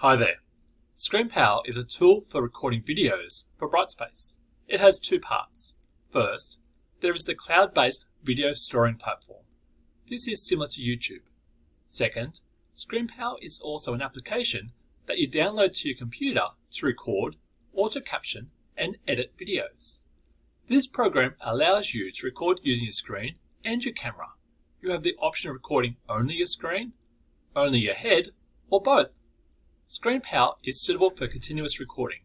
Hi there. ScreenPal is a tool for recording videos for Brightspace. It has two parts. First, there is the cloud-based video storing platform. This is similar to YouTube. Second, ScreenPal is also an application that you download to your computer to record, auto-caption, and edit videos. This program allows you to record using your screen and your camera. You have the option of recording only your screen, only your head, or both. ScreenPal is suitable for continuous recording.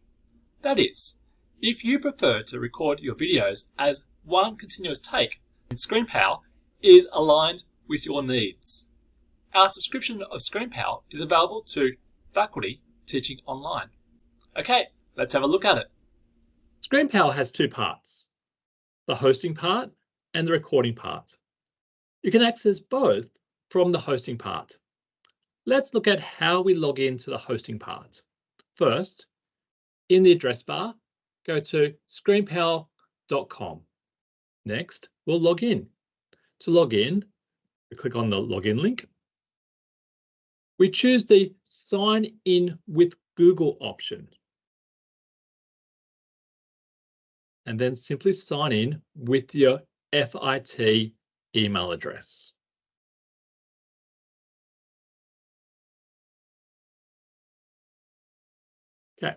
That is, if you prefer to record your videos as one continuous take, then ScreenPal is aligned with your needs. Our subscription of ScreenPal is available to faculty teaching online. Okay, let's have a look at it. ScreenPal has two parts, the hosting part and the recording part. You can access both from the hosting part. Let's look at how we log into the hosting part. First, in the address bar, go to screenpal.com. Next, we'll log in. To log in, we click on the login link. We choose the Sign in with Google option. And then simply sign in with your FIT email address. Okay,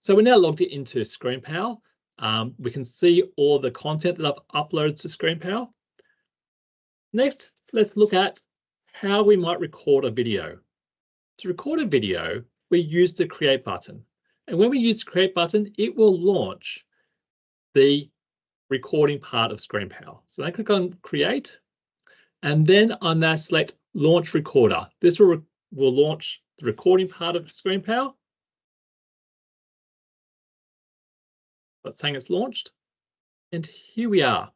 so we're now logged into ScreenPal. We can see all the content that I've uploaded to ScreenPal. Next, let's look at how we might record a video. To record a video, we use the Create button. And when we use the Create button, it will launch the recording part of ScreenPal. So I click on Create, and then on that select Launch Recorder. This will launch the recording part of ScreenPal. That's saying it's launched, and here we are.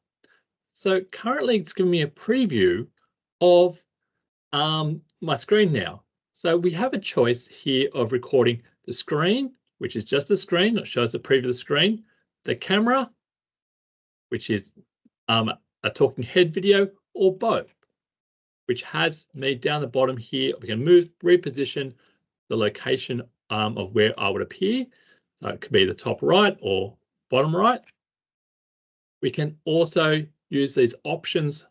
So currently it's giving me a preview of my screen now. So we have a choice here of recording the screen, which is just the screen that shows the preview of the screen, the camera, which is a talking head video, or both, which has me down the bottom here. We can reposition the location of where I would appear. So it could be the top right or bottom right. We can also use these options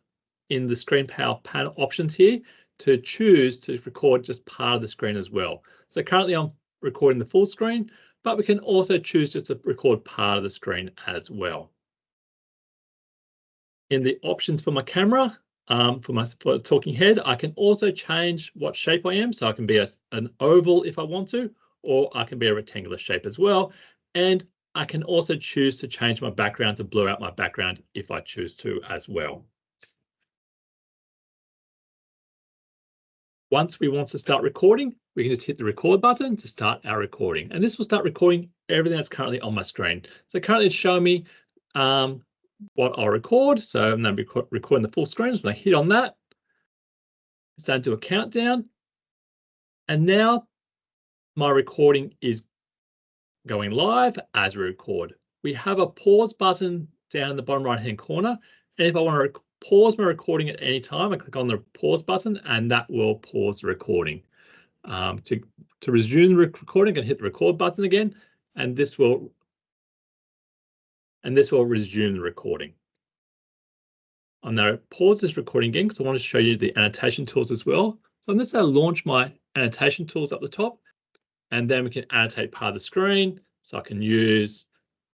in the ScreenPal panel options here to choose to record just part of the screen as well. So currently I'm recording the full screen, but we can also choose just to record part of the screen as well. In the options for my camera, for the talking head, I can also change what shape I am. So I can be an oval if I want to, or I can be a rectangular shape as well. And I can also choose to change my background to blur out my background if I choose to as well. Once we want to start recording, we can just hit the record button to start our recording. And this will start recording everything that's currently on my screen. So currently it's showing me what I'll record. So I'm going to be recording the full screen. So I hit on that. It's going to do a countdown. And now my recording is going live as we record. We have a pause button down in the bottom right hand corner. And if I want to pause my recording at any time, I click on the pause button and that will pause the recording. To resume the recording, I can hit the record button again, and this will resume the recording. I'm going to pause this recording again because I want to show you the annotation tools as well. So I'm just going to launch my annotation tools up the top. And then we can annotate part of the screen. So I can use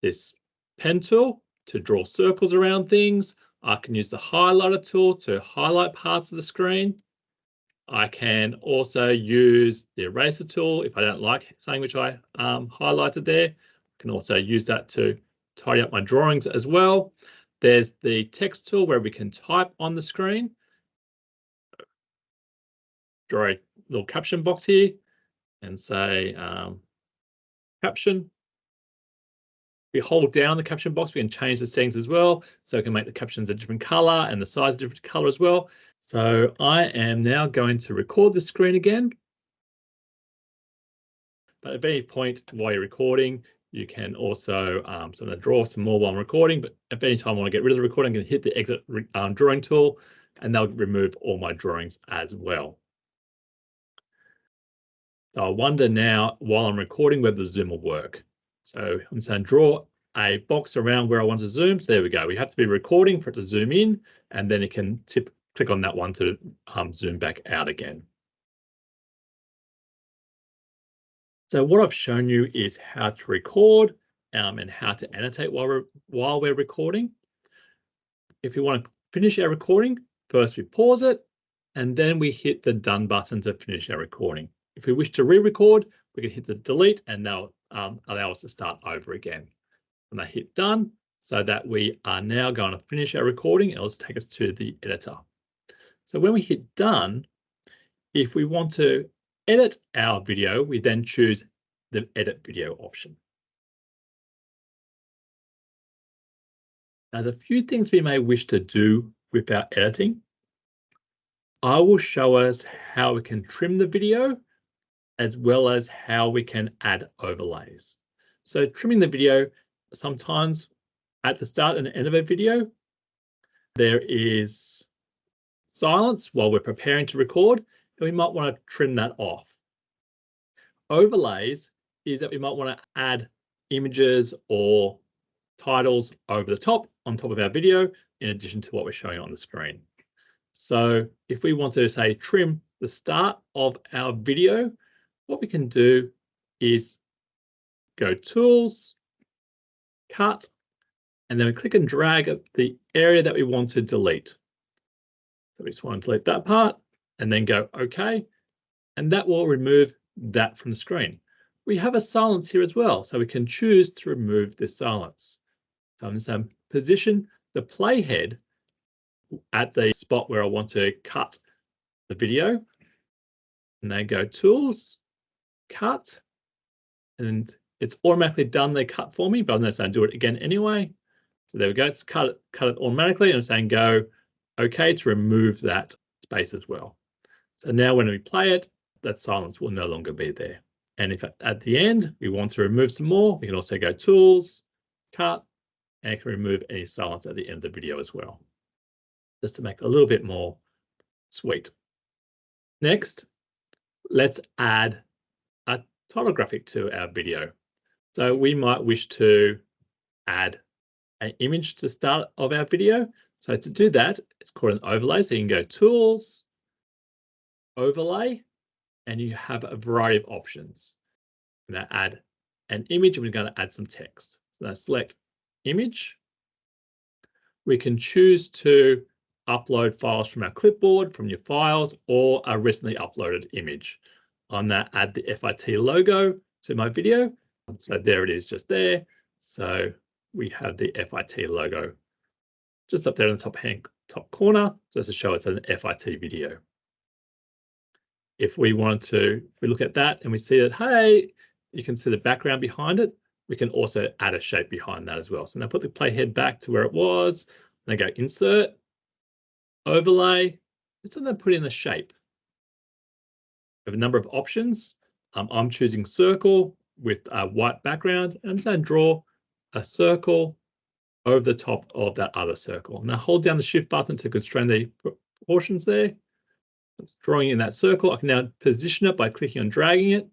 this pen tool to draw circles around things. I can use the highlighter tool to highlight parts of the screen. I can also use the eraser tool if I don't like something which I highlighted there. I can also use that to tidy up my drawings as well. There's the text tool where we can type on the screen. Draw a little caption box here and say caption. We hold down the caption box, we can change the settings as well. So we can make the captions a different color and the size a different color as well. So I am now going to record the screen again. But at any point while you're recording, you can also sort of draw some more while I'm recording. But at any time I want to get rid of the recording, I'm going to hit the exit drawing tool, and they'll remove all my drawings as well. So I wonder now, while I'm recording, whether the zoom will work. So I'm saying draw a box around where I want to zoom. So there we go. We have to be recording for it to zoom in, and then it can click on that one to zoom back out again. So what I've shown you is how to record and how to annotate while we're recording. If you want to finish our recording, first we pause it, and then we hit the done button to finish our recording. If we wish to re-record, we can hit the delete, and that'll allow us to start over again. And I hit done, so that we are now going to finish our recording. It'll take us to the editor. So when we hit done, if we want to edit our video, we then choose the edit video option. There's a few things we may wish to do with our editing. I will show us how we can trim the video, as well as how we can add overlays. So trimming the video, sometimes at the start and end of a video, there is silence while we're preparing to record, and we might want to trim that off. Overlays is that we might want to add images or titles over the top, on top of our video, in addition to what we're showing on the screen. So if we want to, say, trim the start of our video, what we can do is go Tools, Cut, and then we click and drag at the area that we want to delete. So we just want to delete that part and then go OK, and that will remove that from the screen. We have a silence here as well, so we can choose to remove this silence. So I'm just going to position the playhead at the spot where I want to cut the video, and then go Tools, Cut, and it's automatically done the cut for me, but I'm going to do it again anyway. So there we go, it's cut it automatically, and I'm saying go OK to remove that space as well. So now when we play it, that silence will no longer be there. And if at the end we want to remove some more, we can also go Tools, Cut, and it can remove any silence at the end of the video as well, just to make it a little bit more sweet. Next, let's add a title graphic to our video. So we might wish to add an image to the start of our video. So to do that, it's called an overlay. So you can go Tools, Overlay, and you have a variety of options. I'm going to add an image, and we're going to add some text. So I select Image. We can choose to upload files from our clipboard, from your files, or a recently uploaded image. I'm going to add the FIT logo to my video. So there it is, just there. So we have the FIT logo just up there in the top corner, just to show it's an FIT video. If we want to, if we look at that and we see that, hey, you can see the background behind it, we can also add a shape behind that as well. So now put the playhead back to where it was, and then go Insert, Overlay. It's going to put in a shape. We have a number of options. I'm choosing circle with a white background, and I'm just going to draw a circle over the top of that other circle. Now hold down the Shift button to constrain the proportions there. It's drawing in that circle. I can now position it by clicking and dragging it.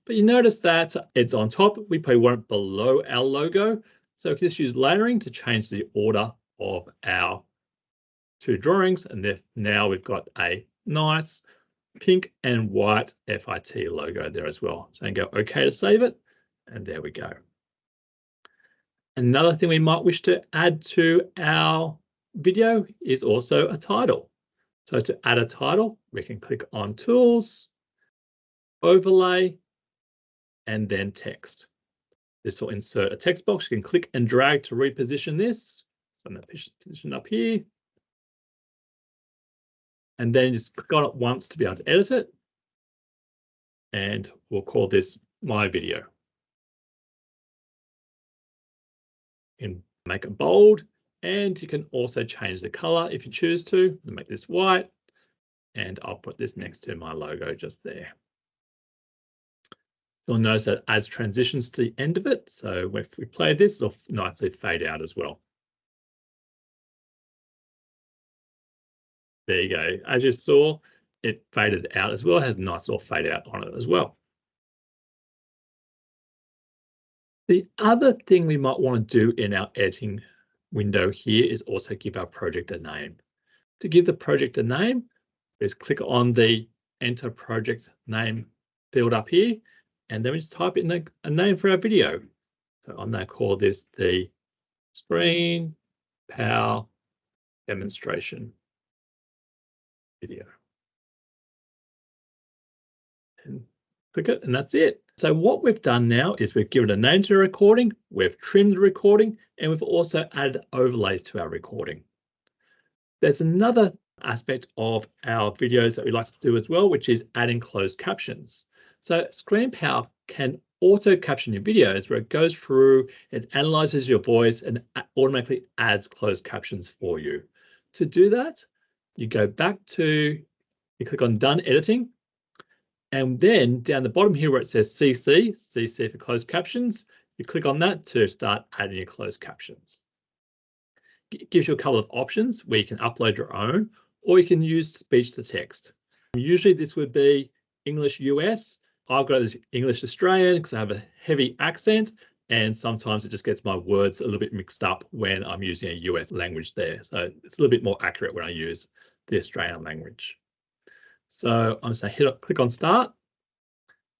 But you notice that it's on top. We probably want it below our logo. So we can just use layering to change the order of our two drawings. And now we've got a nice pink and white FIT logo there as well. So I can go OK to save it. And there we go. Another thing we might wish to add to our video is also a title. So to add a title, we can click on Tools, Overlay, and then Text. This will insert a text box. You can click and drag to reposition this. So I'm going to position up here. And then just click on it once to be able to edit it. And we'll call this My Video. And make it bold. And you can also change the color if you choose to. I'll make this white, and I'll put this next to my logo just there. You'll notice that as transitions to the end of it. So if we play this, it'll nicely fade out as well. There you go. As you saw, it faded out as well. It has a nice little fade out on it as well. The other thing we might want to do in our editing window here is also give our project a name. To give the project a name, just click on the Enter Project Name field up here, and then we just type in a name for our video. So I'm going to call this the ScreenPal demonstration video. And click it, and that's it. So what we've done now is we've given a name to the recording, we've trimmed the recording, and we've also added overlays to our recording. There's another aspect of our videos that we like to do as well, which is adding closed captions. So ScreenPal can auto caption your videos where it goes through, it analyzes your voice and automatically adds closed captions for you. To do that, you go back to, you click on Done Editing, and then down the bottom here where it says CC for closed captions, you click on that to start adding your closed captions. It gives you a couple of options where you can upload your own, or you can use speech to text. Usually this would be English US. I've got this English Australian because I have a heavy accent, and sometimes it just gets my words a little bit mixed up when I'm using a US language there. So it's a little bit more accurate when I use the Australian language. So I'm just going to click on Start,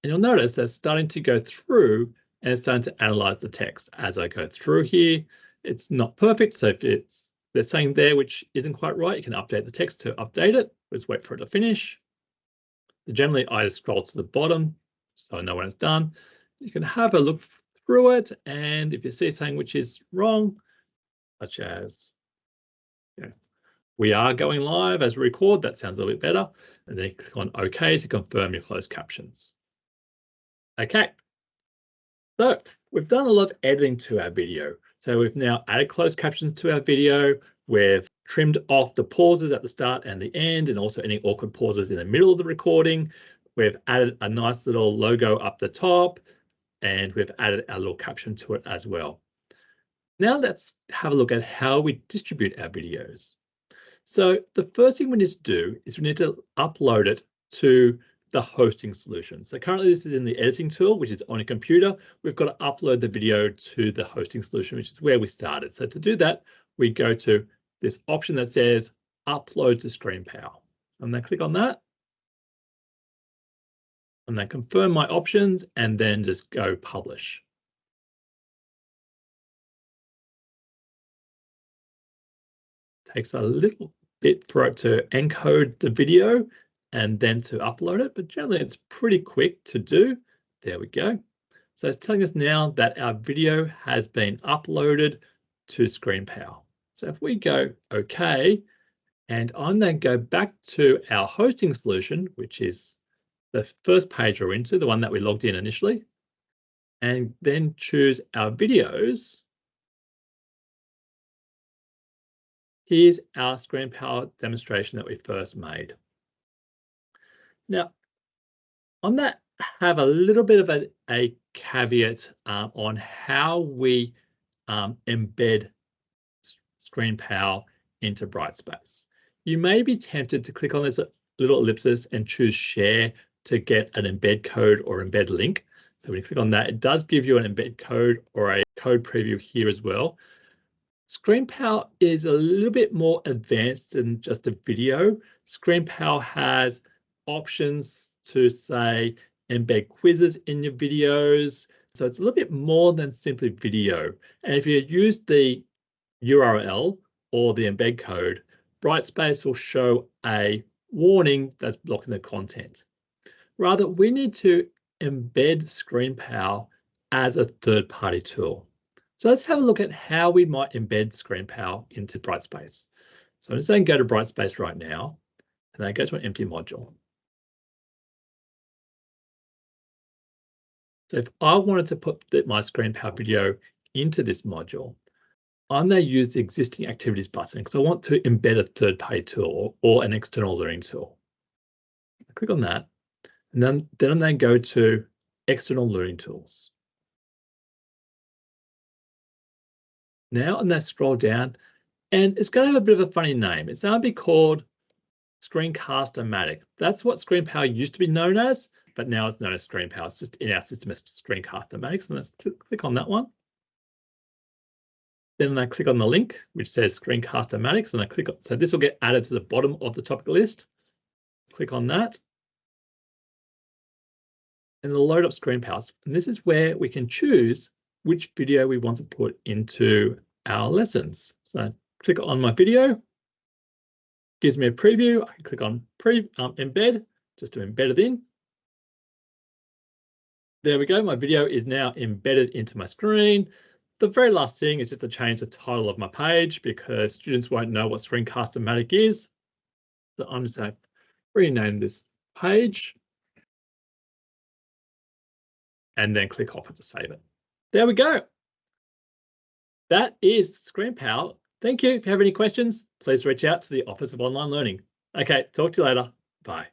and you'll notice that it's starting to go through and it's starting to analyze the text as I go through here. It's not perfect, so if there's something there which isn't quite right, you can update the text to update it. Just wait for it to finish. Generally, I just scroll to the bottom so I know when it's done. You can have a look through it, and if you see something which is wrong, such as, we are going live as we record, that sounds a little bit better, and then you click on OK to confirm your closed captions. Okay, so we've done a lot of editing to our video. So we've now added closed captions to our video. We've trimmed off the pauses at the start and the end, and also any awkward pauses in the middle of the recording. We've added a nice little logo up the top, and we've added our little caption to it as well. Now let's have a look at how we distribute our videos. So the first thing we need to do is we need to upload it to the hosting solution. So currently this is in the editing tool, which is on a computer. We've got to upload the video to the hosting solution, which is where we started. So to do that, we go to this option that says upload to ScreenPal. I'm going to click on that. And then confirm my options and then just go publish. Takes a little bit for it to encode the video and then to upload it, but generally it's pretty quick to do. There we go. So it's telling us now that our video has been uploaded to ScreenPal. So if we go OK, and I'm then go back to our hosting solution, which is the first page we're into, the one that we logged in initially, and then choose our videos. Here's our ScreenPal demonstration that we first made. Now, on that, have a little bit of a caveat on how we embed ScreenPal into Brightspace. You may be tempted to click on this little ellipsis and choose Share to get an embed code or embed link. So when you click on that, it does give you an embed code or a code preview here as well. ScreenPal is a little bit more advanced than just a video. ScreenPal has options to say embed quizzes in your videos. So it's a little bit more than simply video. And if you use the URL or the embed code, Brightspace will show a warning that's blocking the content. Rather, we need to embed ScreenPal as a third-party tool. So let's have a look at how we might embed ScreenPal into Brightspace. So I'm just going to go to Brightspace right now, and I go to an empty module. So if I wanted to put my ScreenPal video into this module, I'm going to use the existing activities button because I want to embed a third-party tool or an external learning tool. I click on that, and then I'm going to go to external learning tools. Now I'm going to scroll down, and it's going to have a bit of a funny name. It's going to be called Screencast-O-Matic. That's what ScreenPal used to be known as. but now it's known as ScreenPal. It's just in our system as Screencast-O-Matic. So let's click on that one. Then I click on the link, which says Screencast-O-Matic, and I click on, so this will get added to the bottom of the topic list. Click on that. And it'll load up ScreenPal. And this is where we can choose which video we want to put into our lessons. So I click on my video, gives me a preview. I can click on embed just to embed it in. There we go. My video is now embedded into my screen. The very last thing is just to change the title of my page because students won't know what Screencast-O-Matic is. So I'm just going to rename this page and then click off it to save it. There we go. That is ScreenPal. Thank you. If you have any questions, please reach out to the Office of Online Learning. Okay, talk to you later. Bye.